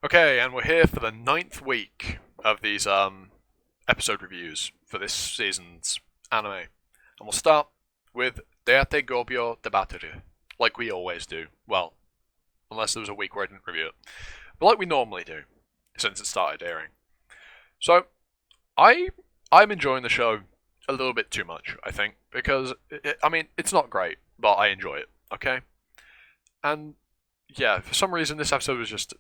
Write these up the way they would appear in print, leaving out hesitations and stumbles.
Okay, and we're here for the ninth week of these episode reviews for this season's anime. And we'll start with Deate Gobyo Debattere, like we always do. Well, unless there was a week where I didn't review it. But like we normally do, since it started airing. So, I'm enjoying the show a little bit too much, I think, because, it's not great, but I enjoy it, okay? And, yeah, for some reason this episode was just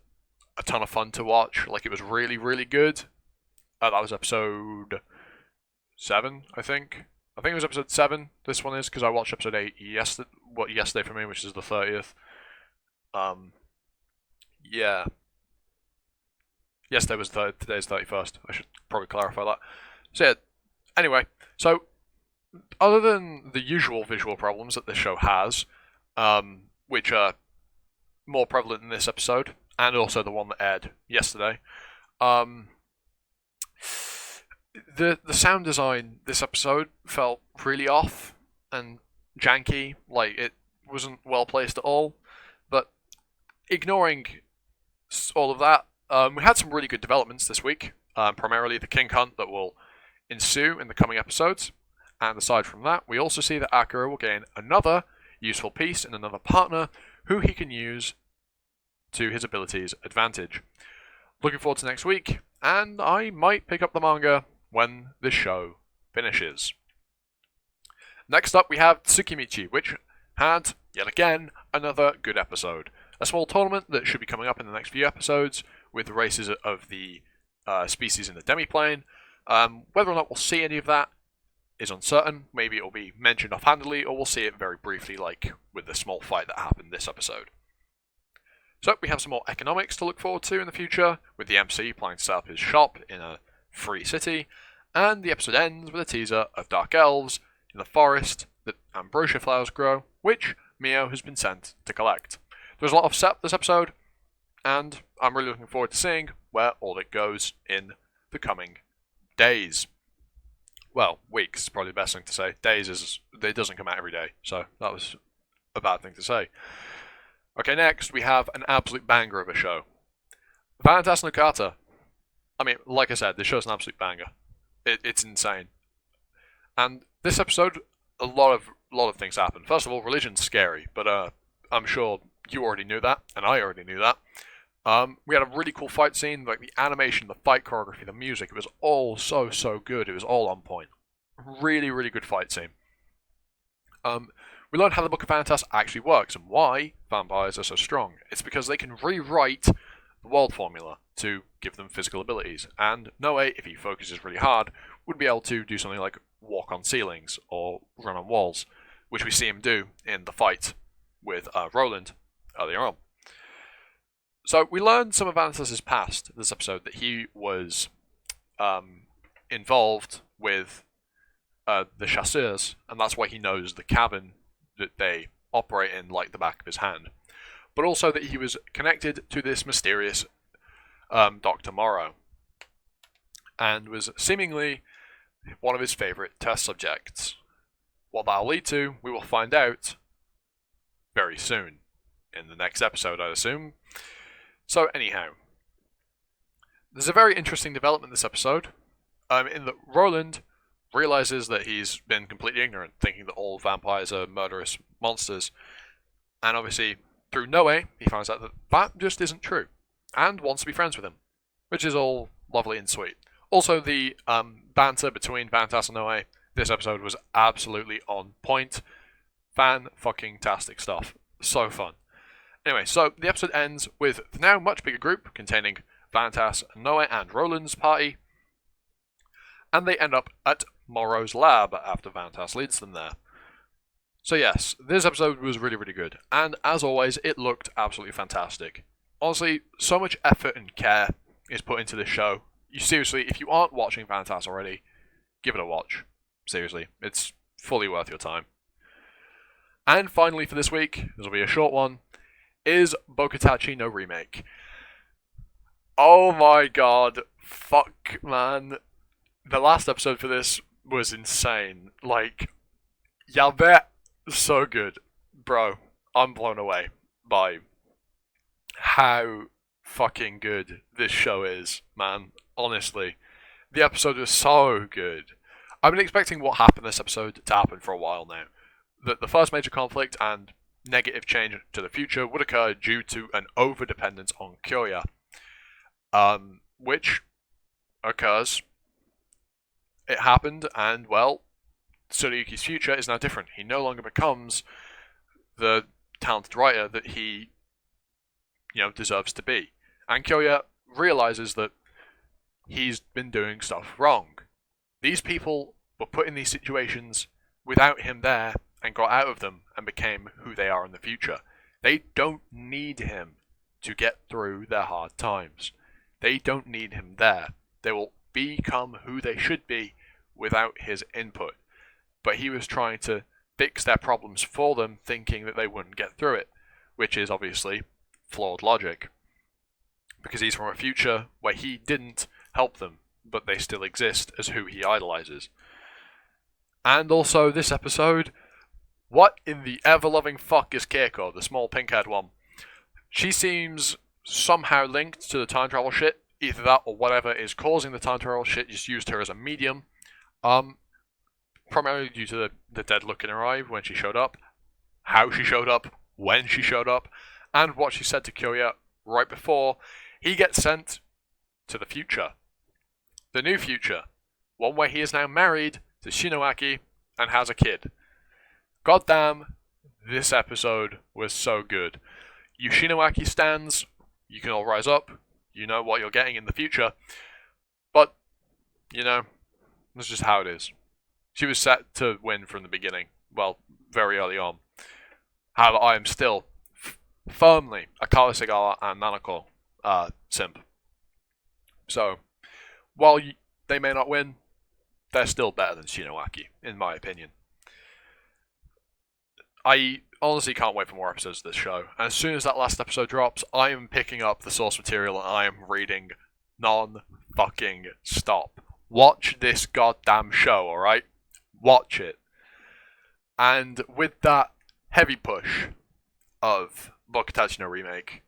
a ton of fun to watch. Like, it was really, really good. That was episode 7, I think. I think it was episode 7, this one is, because I watched episode 8 yesterday for me, which is the 30th. Yeah. Yesterday was today's 31st. I should probably clarify that. So, yeah, anyway, so, other than the usual visual problems that this show has, which are more prevalent in this episode, and also the one that aired yesterday. The sound design this episode felt really off and janky, like it wasn't well placed at all. But ignoring all of that, we had some really good developments this week. Primarily the King Hunt that will ensue in the coming episodes. And aside from that, we also see that Akira will gain another useful piece and another partner who he can use to his abilities' advantage. Looking forward to next week, and I might pick up the manga when this show finishes. Next up, we have Tsukimichi, which had, yet again, another good episode. A small tournament that should be coming up in the next few episodes with the races of the species in the demiplane. Whether or not we'll see any of that is uncertain. Maybe it will be mentioned offhandedly, or we'll see it very briefly, like with the small fight that happened this episode. So we have some more economics to look forward to in the future, with the MC planning to set up his shop in a free city, and the episode ends with a teaser of dark elves in the forest that ambrosia flowers grow, which Mio has been sent to collect. There's a lot of setup this episode, and I'm really looking forward to seeing where all it goes in the coming days. Well, weeks is probably the best thing to say. Days it doesn't come out every day, so that was a bad thing to say. Okay, next we have an absolute banger of a show. Vanitas no Kata. Like I said, this show's an absolute banger. It's insane. And this episode, a lot of things happen. First of all, religion's scary, but I'm sure you already knew that, and I already knew that. We had a really cool fight scene, like the animation, the fight choreography, the music. It was all so good. It was all on point. Really, really good fight scene. We learned how the Book of Vanitas actually works and why vampires are so strong. It's because they can rewrite the world formula to give them physical abilities. And Noe, if he focuses really hard, would be able to do something like walk on ceilings or run on walls, which we see him do in the fight with Roland earlier on. So we learned some of Vanitas' past this episode, that he was involved with the chasseurs, and that's why he knows the cabin that they operate in like the back of his hand. But also that he was connected to this mysterious Dr. Morrow, and was seemingly one of his favourite test subjects. What that'll lead to, we will find out very soon. In the next episode, I'd assume. So anyhow, there's a very interesting development this episode, in that Roland realizes that he's been completely ignorant, thinking that all vampires are murderous monsters. And obviously, through Noe, he finds out that that just isn't true, and wants to be friends with him, which is all lovely and sweet. Also, the banter between Vanitas and Noe this episode was absolutely on point. Fan-fucking-tastic stuff. So fun. Anyway, so the episode ends with the now much bigger group containing Vanitas, Noe, and Roland's party, and they end up at Morrow's lab after Vanitas leads them there. So yes, this episode was really, really good, and as always, it looked absolutely fantastic. Honestly, so much effort and care is put into this show. Seriously, if you aren't watching Vanitas already, give it a watch. Seriously, it's fully worth your time. And finally for this week, this will be a short one, is Bokutachi no Remake. Oh my god, fuck man. The last episode for this was insane. Like, yabe, so good. Bro, I'm blown away by how fucking good this show is, man. Honestly. The episode was so good. I've been expecting what happened this episode to happen for a while now. That the first major conflict and negative change to the future would occur due to an over-dependence on Kyoya. Which occurs. It happened, and well, Tsuruyuki's future is now different. He no longer becomes the talented writer that he, deserves to be. And Kyoya realizes that he's been doing stuff wrong. These people were put in these situations without him there and got out of them and became who they are in the future. They don't need him to get through their hard times. They don't need him there. They will become who they should be without his input. But he was trying to fix their problems for them, thinking that they wouldn't get through it, which is obviously flawed logic. Because he's from a future where he didn't help them, but they still exist as who he idolizes. And also, this episode, what in the ever-loving fuck is Keiko, the small pink-haired one? She seems somehow linked to the time travel shit. Either that or whatever is causing the time travel shit just used her as a medium. Primarily due to the dead look in her eye when she showed up, how she showed up, when she showed up, and what she said to Kyoya right before he gets sent to the future. The new future. One where he is now married to Shinoaki and has a kid. Goddamn, this episode was so good. You Shinoaki stans, you can all rise up. You know what you're getting in the future. But, that's just how it is. She was set to win from the beginning. Well, very early on. However, I am still firmly a Kawasagawa and Nanako simp. So, while they may not win, they're still better than Shinoaki, in my opinion. I honestly can't wait for more episodes of this show. And as soon as that last episode drops, I am picking up the source material and I am reading non-fucking stop. Watch this goddamn show, alright? Watch it. And with that heavy push of Bokutachi no Remake,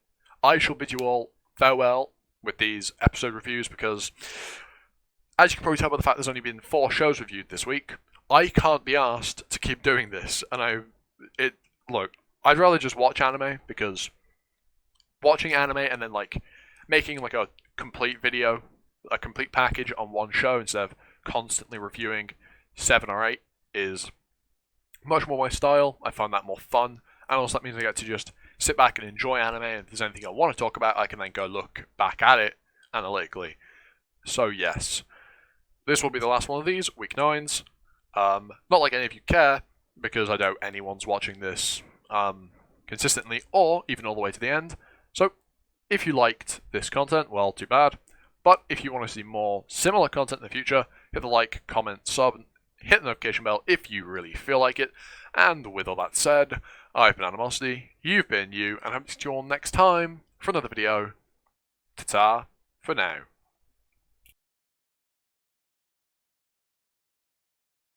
I shall bid you all farewell with these episode reviews because, as you can probably tell by the fact there's only been 4 shows reviewed this week, I can't be asked to keep doing this. And look, I'd rather just watch anime because watching anime and then making a complete video, a complete package on one show instead of constantly reviewing 7 or 8 is much more my style. I find that more fun, and also that means I get to just sit back and enjoy anime, and if there's anything I want to talk about, I can then go look back at it analytically. So yes, this will be the last one of these, week 9s. Not like any of you care, because I doubt anyone's watching this consistently, or even all the way to the end. So, if you liked this content, well, too bad. But if you want to see more similar content in the future, hit the like, comment, sub, hit the notification bell if you really feel like it. And with all that said, I've been Animosity, you've been you, and I hope to see you all next time for another video. Ta-ta for now.